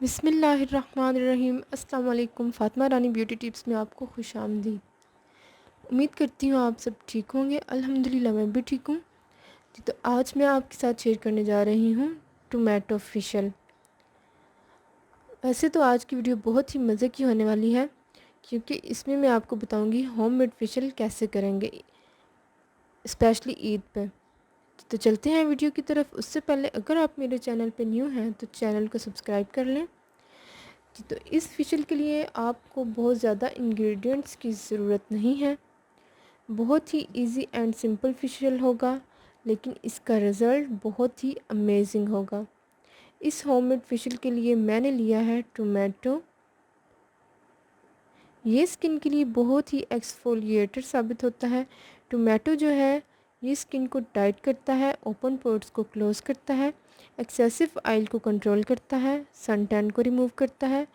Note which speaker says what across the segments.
Speaker 1: बिस्मिल्लाहिर्रहमानिर्रहीम। अस्सलाम वालेकुम। फ़ातिमा रानी ब्यूटी टिप्स में आपको खुशामदीद। उम्मीद करती हूँ आप सब ठीक होंगे। अल्हम्दुलिल्लाह मैं भी ठीक हूँ जी। तो आज मैं आपके साथ शेयर करने जा रही हूँ टोमेटो फेशियल। वैसे तो आज की वीडियो बहुत ही मज़े की होने वाली है, क्योंकि इसमें मैं आपको बताऊँगी होममेड फेशियल कैसे करेंगे, स्पेशली ईद पे। तो चलते हैं वीडियो की तरफ। उससे पहले अगर आप मेरे चैनल पे न्यू हैं तो चैनल को सब्सक्राइब कर लें। तो इस फेशियल के लिए आपको बहुत ज़्यादा इंग्रेडिएंट्स की ज़रूरत नहीं है। बहुत ही इजी एंड सिंपल फेशियल होगा, लेकिन इसका रिज़ल्ट बहुत ही अमेजिंग होगा। इस होममेड फेशियल के लिए मैंने लिया है टोमेटो। ये स्किन के लिए बहुत ही एक्सफोलिएटर साबित होता है। टोमेटो जो है ये स्किन को टाइट करता है, ओपन पोर्स को क्लोज़ करता है, एक्सेसिव ऑयल को कंट्रोल करता है, सन टैन को रिमूव करता है।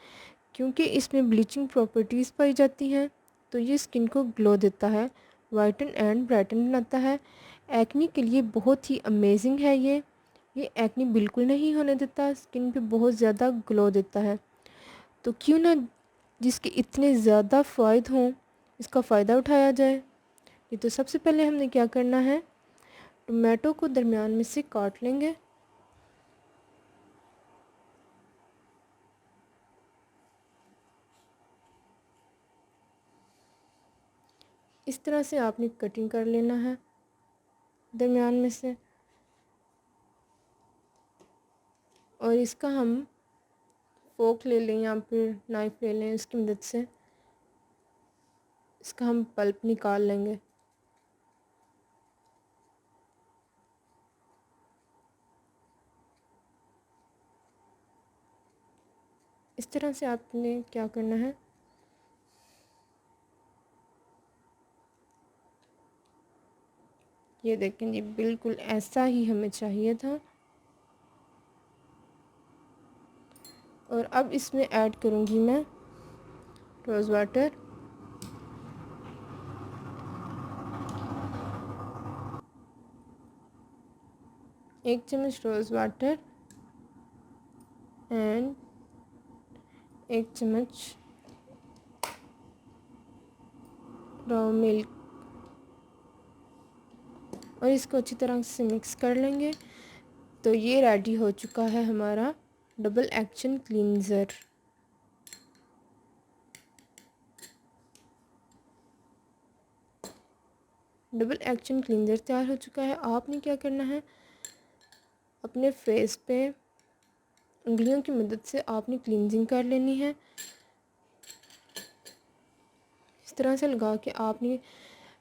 Speaker 1: क्योंकि इसमें ब्लीचिंग प्रॉपर्टीज़ पाई जाती हैं, तो ये स्किन को ग्लो देता है, वाइटन एंड ब्राइटन बनाता है। एक्नी के लिए बहुत ही अमेजिंग है ये एक्नी बिल्कुल नहीं होने देता, स्किन पे बहुत ज़्यादा ग्लो देता है। तो क्यों ना जिसके इतने ज़्यादा फ़ायदे हों, इसका फ़ायदा उठाया जाए। ये तो सबसे पहले हमने क्या करना है, टोमेटो को दरमियान में से काट लेंगे। इस तरह से आपने कटिंग कर लेना है दरमियान में से, और इसका हम फोक ले लें या फिर नाइफ़ ले लें, इसकी मदद से इसका हम पल्प निकाल लेंगे। इस तरह से आपने क्या करना है, ये देखें जी, बिल्कुल ऐसा ही हमें चाहिए था। और अब इसमें ऐड करूँगी मैं रोज़ वाटर। एक चम्मच रोज़ वाटर एंड एक चम्मच रॉ मिल्क, और इसको अच्छी तरह से मिक्स कर लेंगे। तो ये रेडी हो चुका है हमारा double action cleanser. Double action cleanser तैयार हो चुका है। आपने क्या करना है, अपने फेस पे उंगलियों की मदद से आपने क्लींजिंग कर लेनी है। इस तरह से लगा के आपने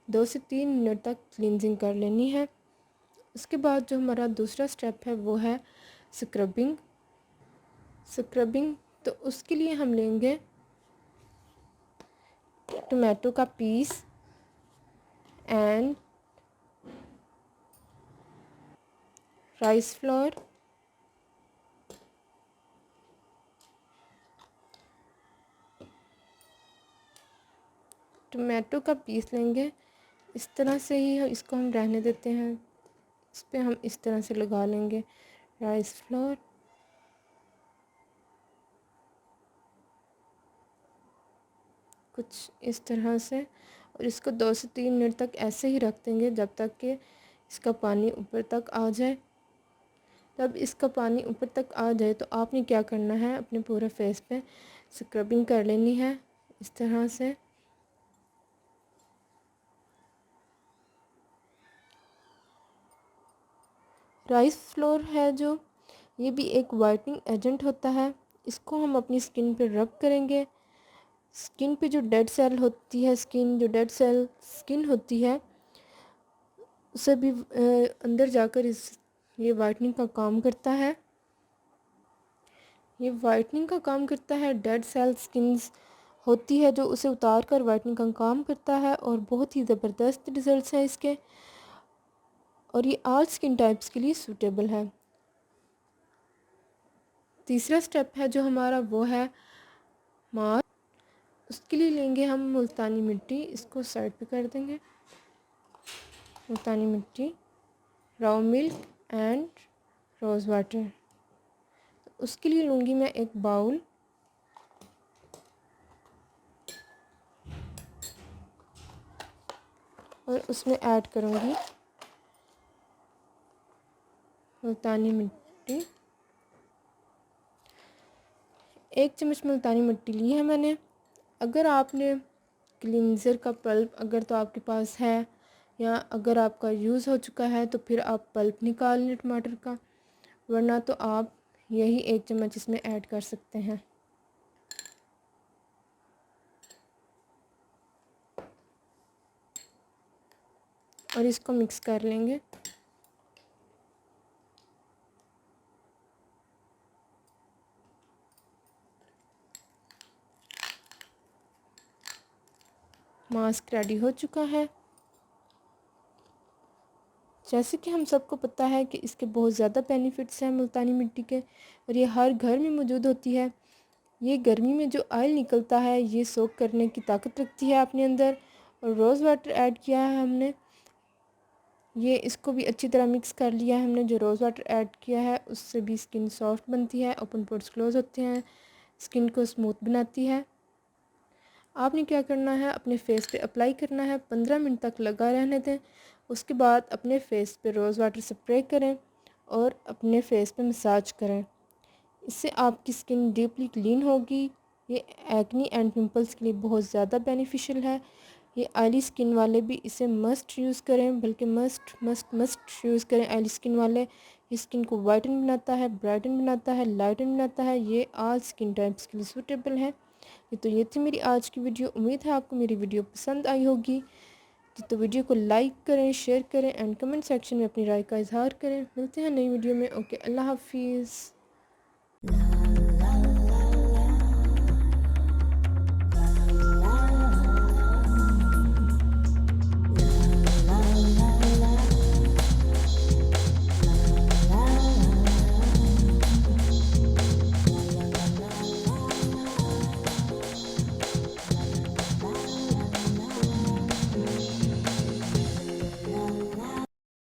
Speaker 1: 2 से 3 मिनट तक क्लींजिंग कर लेनी है। उसके बाद जो हमारा दूसरा स्टेप है वो है स्क्रबिंग। तो उसके लिए हम लेंगे टोमेटो का piece and rice flour, tomato का पीस लेंगे। इस तरह से ही इसको हम रहने देते हैं। इस पर हम इस तरह से लगा लेंगे राइस फ्लोर। कुछ इस तरह से, और इसको 2 से 3 मिनट तक ऐसे ही रख देंगे जब तक कि इसका पानी ऊपर तक आ जाए। जब इसका पानी ऊपर तक आ जाए तो आपने क्या करना है, अपने पूरे फेस पे स्क्रबिंग कर लेनी है इस तरह से। राइस फ्लोर है जो, ये भी एक वाइटनिंग एजेंट होता है। इसको हम अपनी स्किन पे रब करेंगे। स्किन पे जो डेड सेल होती है, स्किन होती है, उसे भी अंदर जाकर ये वाइटनिंग का काम करता है। ये वाइटनिंग का काम करता है। डेड सेल स्किन्स होती है जो उसे उतार कर वाइटनिंग का काम करता है, और बहुत ही ज़बरदस्त रिजल्ट्स हैं इसके, और ये ऑल स्किन टाइप्स के लिए सूटेबल है। तीसरा स्टेप है जो हमारा वो है मास्क। उसके लिए लेंगे हम मुल्तानी मिट्टी, इसको साइड पे कर देंगे। Multani mitti, raw milk and rose water. उसके लिए लूँगी मैं एक बाउल और उसमें ऐड करूँगी मुल्तानी मिट्टी। 1 चम्मच मुल्तानी मिट्टी ली है मैंने। अगर आपने क्लींज़र का पल्प अगर तो आपके पास है या अगर आपका यूज़ हो चुका है तो फिर आप पल्प निकाल लें टमाटर का, वरना तो आप यही 1 चम्मच इसमें ऐड कर सकते हैं। और इसको मिक्स कर लेंगे। मास्क रेडी हो चुका है। जैसे कि हम सबको पता है कि इसके बहुत ज़्यादा बेनिफिट्स हैं मुल्तानी मिट्टी के, और ये हर घर में मौजूद होती है। ये गर्मी में जो ऑयल निकलता है ये सोख करने की ताकत रखती है अपने अंदर। और रोज़ वाटर ऐड किया है हमने, ये इसको भी अच्छी तरह मिक्स कर लिया है हमने। जो रोज़ वाटर ऐड किया है उससे भी स्किन सॉफ्ट बनती है, ओपन पोर्स क्लोज होते हैं, स्किन को स्मूथ बनाती है। आपने क्या करना है, अपने फेस पे अप्लाई करना है, 15 मिनट तक लगा रहने दें। उसके बाद अपने फेस पे रोज़ वाटर स्प्रे करें और अपने फेस पे मसाज करें। इससे आपकी स्किन डीपली क्लीन होगी। ये एक्नी एंड पिंपल्स के लिए बहुत ज़्यादा बेनिफिशियल है। ये ऑयली स्किन वाले भी इसे मस्ट यूज़ करें, बल्कि मस्ट मस्ट मस्ट यूज़ करें ऑयली स्किन वाले। ये स्किन को वाइटन बनाता है, ब्राइटन बनाता है, लाइटन बनाता है। ये ऑल स्किन टाइप्स के लिए सूटेबल है। ये थी मेरी आज की वीडियो। उम्मीद है आपको मेरी वीडियो पसंद आई होगी। तो वीडियो को लाइक करें, शेयर करें एंड कमेंट सेक्शन में अपनी राय का इजहार करें। मिलते हैं नई वीडियो में। ओके, अल्लाह हाफिज़।